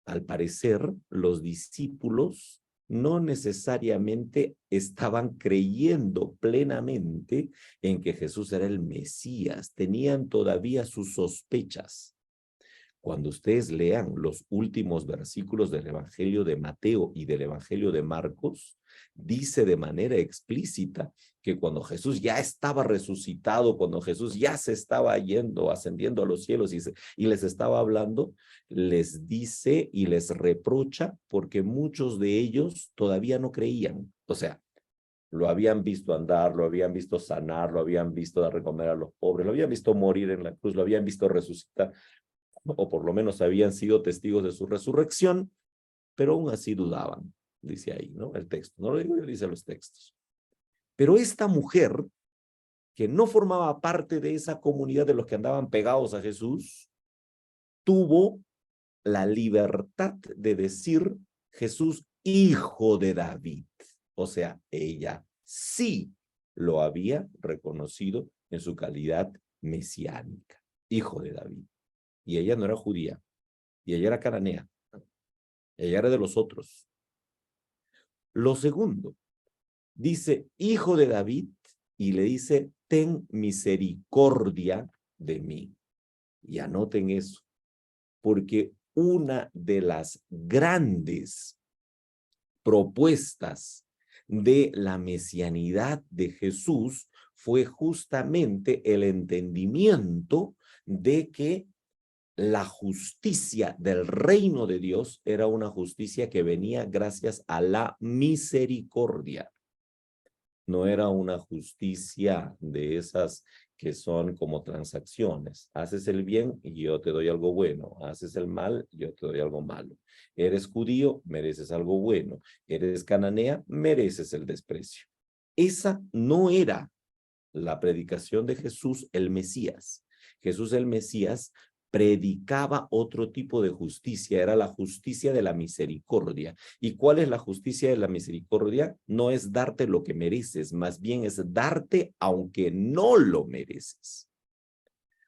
Al parecer, los discípulos no necesariamente estaban creyendo plenamente en que Jesús era el Mesías. Tenían todavía sus sospechas. Cuando ustedes lean los últimos versículos del Evangelio de Mateo y del Evangelio de Marcos, dice de manera explícita que cuando Jesús ya estaba resucitado, cuando Jesús ya se estaba yendo, ascendiendo a los cielos y les estaba hablando, les dice y les reprocha porque muchos de ellos todavía no creían. O sea, lo habían visto andar, lo habían visto sanar, lo habían visto dar de comer a los pobres, lo habían visto morir en la cruz, lo habían visto resucitar, o por lo menos habían sido testigos de su resurrección, pero aún así dudaban, dice ahí, ¿no? El texto, no lo digo yo, dice los textos. Pero esta mujer, que no formaba parte de esa comunidad de los que andaban pegados a Jesús, tuvo la libertad de decir Jesús, hijo de David. O sea, ella sí lo había reconocido en su calidad mesiánica, hijo de David. Y ella no era judía, y ella era cananea, ella era de los otros. Lo segundo, dice, hijo de David, y le dice, ten misericordia de mí. Y anoten eso, porque una de las grandes propuestas de la mesianidad de Jesús fue justamente el entendimiento de que la justicia del reino de Dios era una justicia que venía gracias a la misericordia. No era una justicia de esas que son como transacciones. Haces el bien y yo te doy algo bueno. Haces el mal, yo te doy algo malo. Eres judío, mereces algo bueno. Eres cananea, mereces el desprecio. Esa no era la predicación de Jesús el Mesías. Jesús el Mesías predicaba otro tipo de justicia, era la justicia de la misericordia. ¿Y cuál es la justicia de la misericordia? No es darte lo que mereces, más bien es darte aunque no lo mereces.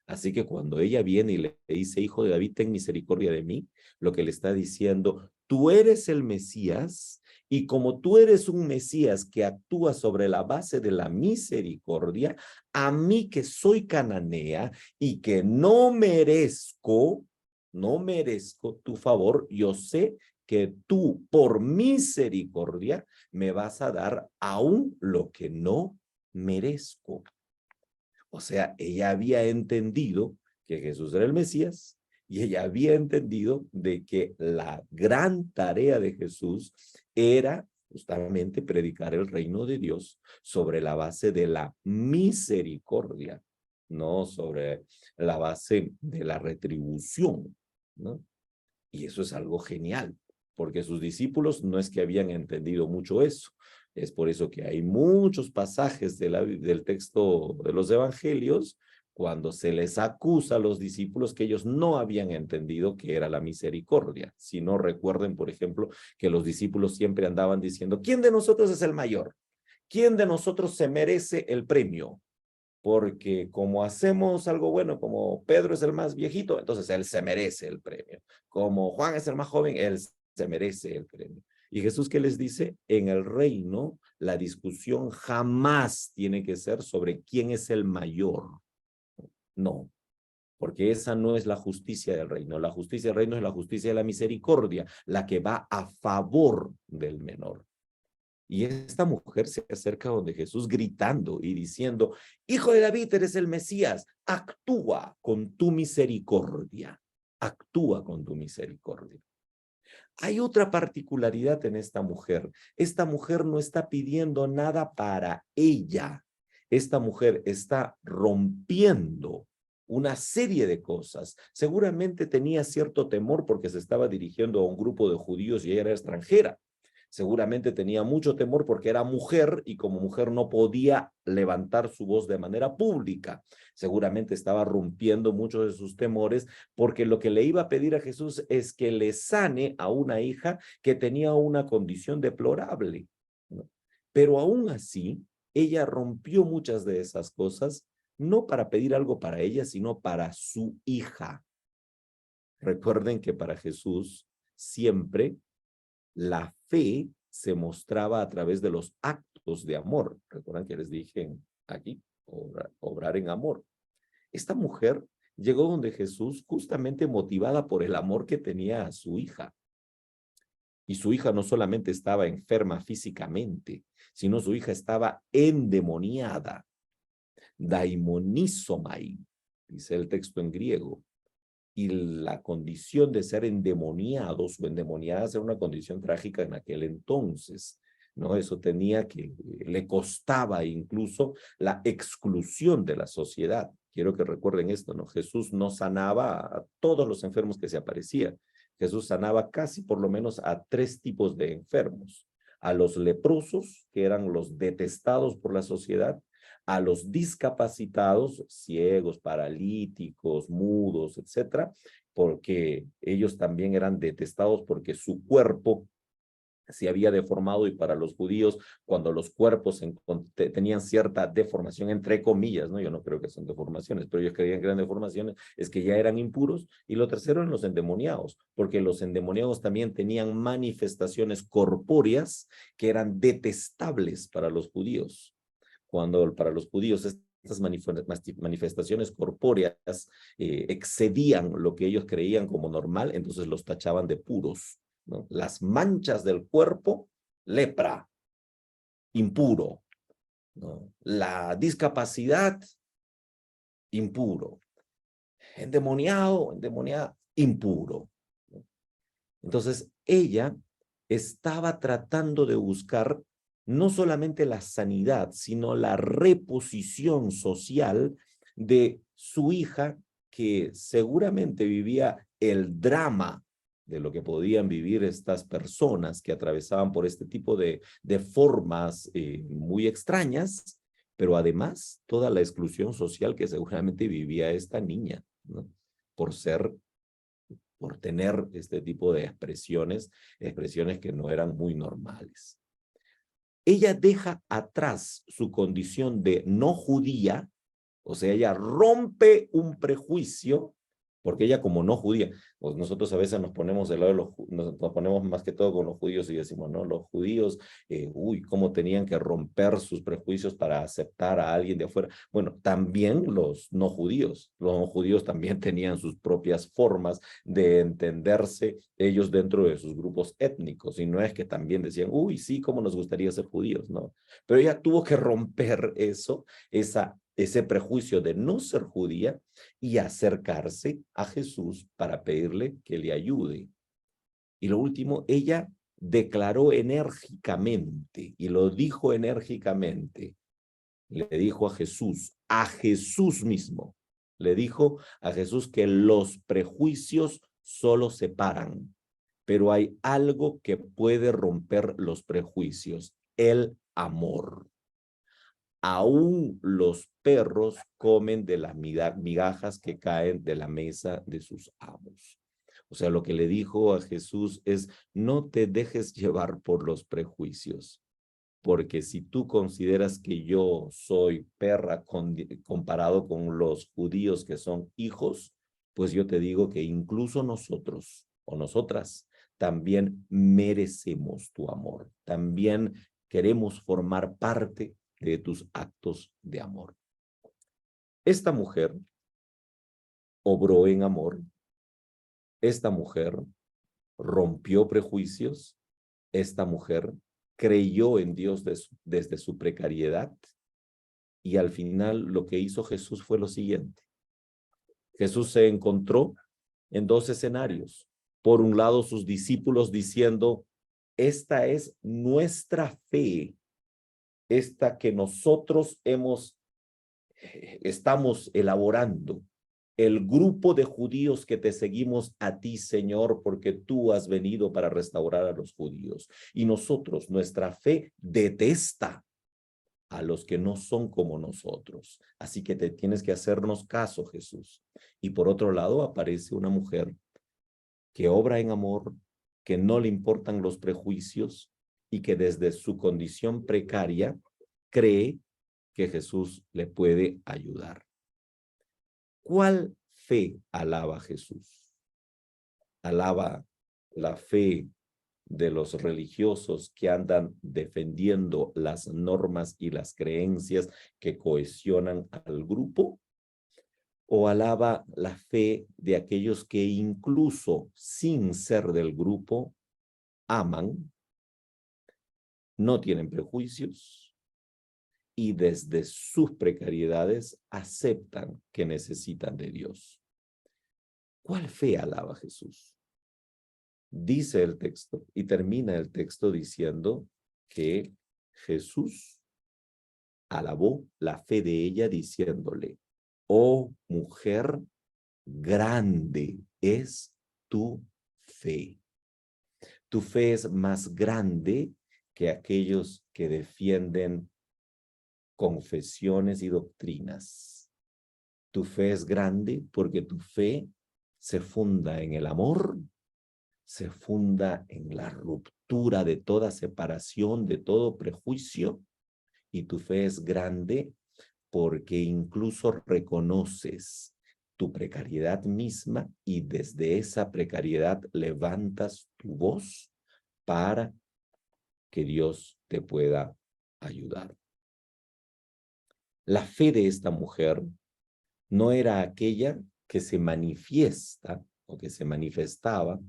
Así que cuando ella viene y le dice, hijo de David, ten misericordia de mí, lo que le está diciendo, tú eres el Mesías, y como tú eres un Mesías que actúa sobre la base de la misericordia, a mí que soy cananea y que no merezco tu favor, yo sé que tú por misericordia me vas a dar aún lo que no merezco. O sea, ella había entendido que Jesús era el Mesías y ella había entendido de que la gran tarea de Jesús era justamente predicar el reino de Dios sobre la base de la misericordia, no sobre la base de la retribución, ¿no? Y eso es algo genial, porque sus discípulos no es que habían entendido mucho eso. Es por eso que hay muchos pasajes del texto de los evangelios cuando se les acusa a los discípulos que ellos no habían entendido que era la misericordia. Si no recuerden, por ejemplo, que los discípulos siempre andaban diciendo, ¿quién de nosotros es el mayor? ¿Quién de nosotros se merece el premio? Porque como hacemos algo bueno, como Pedro es el más viejito, entonces él se merece el premio. Como Juan es el más joven, él se merece el premio. Y Jesús, ¿qué les dice? En el reino, la discusión jamás tiene que ser sobre quién es el mayor. No, porque esa no es la justicia del reino. La justicia del reino es la justicia de la misericordia, la que va a favor del menor. Y esta mujer se acerca donde Jesús gritando y diciendo, hijo de David, eres el Mesías, actúa con tu misericordia, actúa con tu misericordia. Hay otra particularidad en esta mujer. Esta mujer no está pidiendo nada para ella. Esta mujer está rompiendo una serie de cosas. Seguramente tenía cierto temor porque se estaba dirigiendo a un grupo de judíos y ella era extranjera. Seguramente tenía mucho temor porque era mujer y como mujer no podía levantar su voz de manera pública. Seguramente estaba rompiendo muchos de sus temores porque lo que le iba a pedir a Jesús es que le sane a una hija que tenía una condición deplorable, ¿no? Pero aún así, ella rompió muchas de esas cosas, no para pedir algo para ella, sino para su hija. Recuerden que para Jesús siempre la fe se mostraba a través de los actos de amor. Recuerdan que les dije aquí, obrar en amor. Esta mujer llegó donde Jesús justamente motivada por el amor que tenía a su hija. Y su hija no solamente estaba enferma físicamente, sino su hija estaba endemoniada. Daimonizomai, dice el texto en griego. Y la condición de ser endemoniados o endemoniadas era una condición trágica en aquel entonces, ¿no? Eso tenía que, le costaba incluso la exclusión de la sociedad. Quiero que recuerden esto, ¿no? Jesús no sanaba a todos los enfermos que se aparecían. Jesús sanaba casi por lo menos a 3 tipos de enfermos. A los leprosos, que eran los detestados por la sociedad, a los discapacitados, ciegos, paralíticos, mudos, etcétera, porque ellos también eran detestados porque su cuerpo se había deformado y para los judíos, cuando los cuerpos tenían cierta deformación, entre comillas, ¿no? Yo no creo que son deformaciones, pero ellos creían que eran deformaciones, es que ya eran impuros. Y lo tercero en los endemoniados, porque los endemoniados también tenían manifestaciones corpóreas que eran detestables para los judíos. Cuando para los judíos estas manifestaciones corpóreas excedían lo que ellos creían como normal, entonces los tachaban de puros, ¿no? Las manchas del cuerpo lepra, impuro, ¿no? La discapacidad, impuro. Endemoniado, endemoniada, impuro. Entonces, ella estaba tratando de buscar no solamente la sanidad, sino la reposición social de su hija, que seguramente vivía el drama de lo que podían vivir estas personas que atravesaban por este tipo de formas muy extrañas, pero además toda la exclusión social que seguramente vivía esta niña, ¿no? Por ser por tener este tipo de expresiones que no eran muy normales. Ella deja atrás su condición de no judía, o sea, ella rompe un prejuicio, porque ella como no judía, pues nosotros a veces nos ponemos del lado de nos ponemos más que todo con los judíos y decimos, no, los judíos, cómo tenían que romper sus prejuicios para aceptar a alguien de afuera. Bueno, también los no judíos también tenían sus propias formas de entenderse ellos dentro de sus grupos étnicos, y no es que también decían, sí, cómo nos gustaría ser judíos, ¿no? Pero ella tuvo que romper ese prejuicio de no ser judía y acercarse a Jesús para pedirle que le ayude. Y lo último, ella declaró enérgicamente, y lo dijo enérgicamente, le dijo a Jesús mismo, le dijo a Jesús que los prejuicios solo separan, pero hay algo que puede romper los prejuicios, el amor. Aún los perros comen de las migajas que caen de la mesa de sus amos. O sea, lo que le dijo a Jesús es, no te dejes llevar por los prejuicios, porque si tú consideras que yo soy perra comparado con los judíos que son hijos, pues yo te digo que incluso nosotros o nosotras también merecemos tu amor, también queremos formar parte de tus actos de amor. Esta mujer obró en amor, esta mujer rompió prejuicios, esta mujer creyó en Dios desde su precariedad, y al final lo que hizo Jesús fue lo siguiente. Jesús se encontró en dos escenarios. Por un lado, sus discípulos diciendo, esta es nuestra fe, esta que nosotros estamos elaborando. El grupo de judíos que te seguimos a ti, Señor, porque tú has venido para restaurar a los judíos. Y nosotros, nuestra fe detesta a los que no son como nosotros. Así que te tienes que hacernos caso, Jesús. Y por otro lado, aparece una mujer que obra en amor, que no le importan los prejuicios y que desde su condición precaria cree que Jesús le puede ayudar. ¿Cuál fe alaba Jesús? ¿Alaba la fe de los religiosos que andan defendiendo las normas y las creencias que cohesionan al grupo? ¿O alaba la fe de aquellos que incluso sin ser del grupo aman, no tienen prejuicios y desde sus precariedades aceptan que necesitan de Dios? ¿Cuál fe alaba Jesús? Dice el texto y termina el texto diciendo que Jesús alabó la fe de ella diciéndole, oh mujer, grande es tu fe. Tu fe es más grande que aquellos que defienden confesiones y doctrinas. Tu fe es grande porque tu fe se funda en el amor, se funda en la ruptura de toda separación, de todo prejuicio, y tu fe es grande porque incluso reconoces tu precariedad misma y desde esa precariedad levantas tu voz para que Dios te pueda ayudar. La fe de esta mujer no era aquella que se manifiesta o que se manifestaba,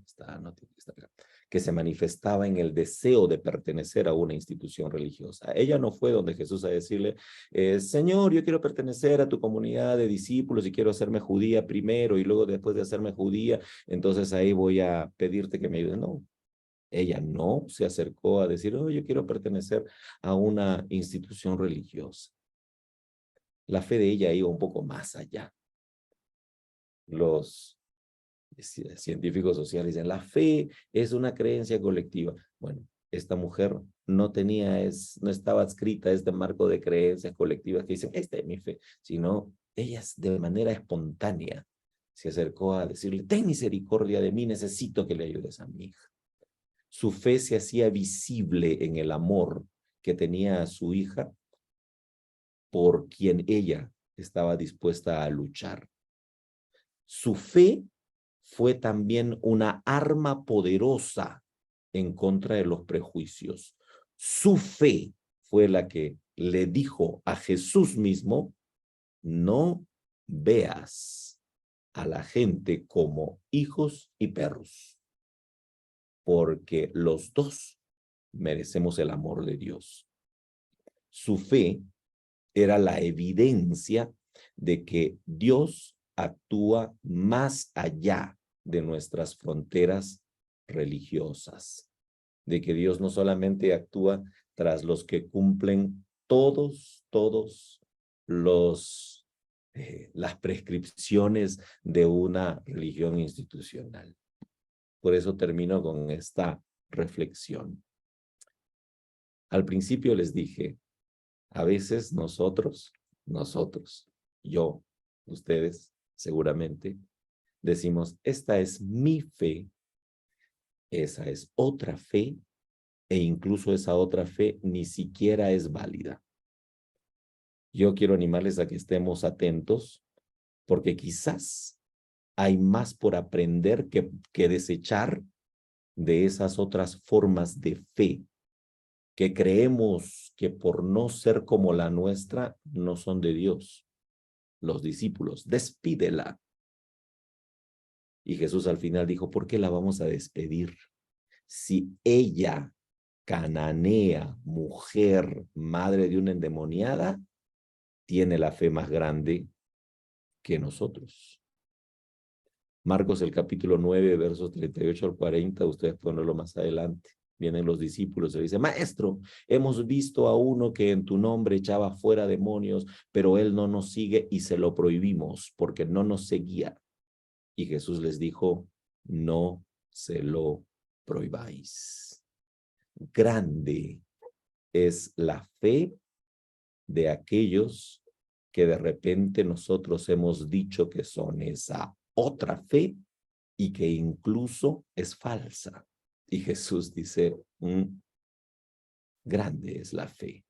que se manifestaba en el deseo de pertenecer a una institución religiosa. Ella no fue donde Jesús a decirle, Señor, yo quiero pertenecer a tu comunidad de discípulos y quiero hacerme judía primero y luego después de hacerme judía, entonces ahí voy a pedirte que me ayudes. No, ella no se acercó a decir, oh, yo quiero pertenecer a una institución religiosa. La fe de ella iba un poco más allá. Los científicos sociales dicen, la fe es una creencia colectiva. Bueno, esta mujer no estaba adscrita a este marco de creencias colectivas que dicen, esta es mi fe, sino ella de manera espontánea se acercó a decirle, ten misericordia de mí, necesito que le ayudes a mi hija. Su fe se hacía visible en el amor que tenía a su hija por quien ella estaba dispuesta a luchar. Su fe fue también una arma poderosa en contra de los prejuicios. Su fe fue la que le dijo a Jesús mismo, no veas a la gente como hijos y perros, porque los dos merecemos el amor de Dios. Su fe era la evidencia de que Dios actúa más allá de nuestras fronteras religiosas, de que Dios no solamente actúa tras los que cumplen todos las prescripciones de una religión institucional. Por eso termino con esta reflexión. Al principio les dije, a veces nosotros, yo, ustedes, seguramente, decimos, esta es mi fe, esa es otra fe, e incluso esa otra fe ni siquiera es válida. Yo quiero animarles a que estemos atentos, porque quizás hay más por aprender que desechar de esas otras formas de fe, que creemos que por no ser como la nuestra, no son de Dios. Los discípulos, despídela. Y Jesús al final dijo, ¿por qué la vamos a despedir? Si ella, cananea, mujer, madre de una endemoniada, tiene la fe más grande que nosotros. Marcos el capítulo 9, versos 38 al 40, ustedes ponerlo más adelante. Vienen los discípulos y le dicen, maestro, hemos visto a uno que en tu nombre echaba fuera demonios, pero él no nos sigue y se lo prohibimos porque no nos seguía. Y Jesús les dijo, no se lo prohibáis. Grande es la fe de aquellos que de repente nosotros hemos dicho que son esa otra fe y que incluso es falsa. Y Jesús dice, grande es la fe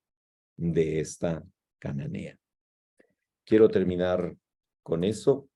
de esta cananea. Quiero terminar con eso.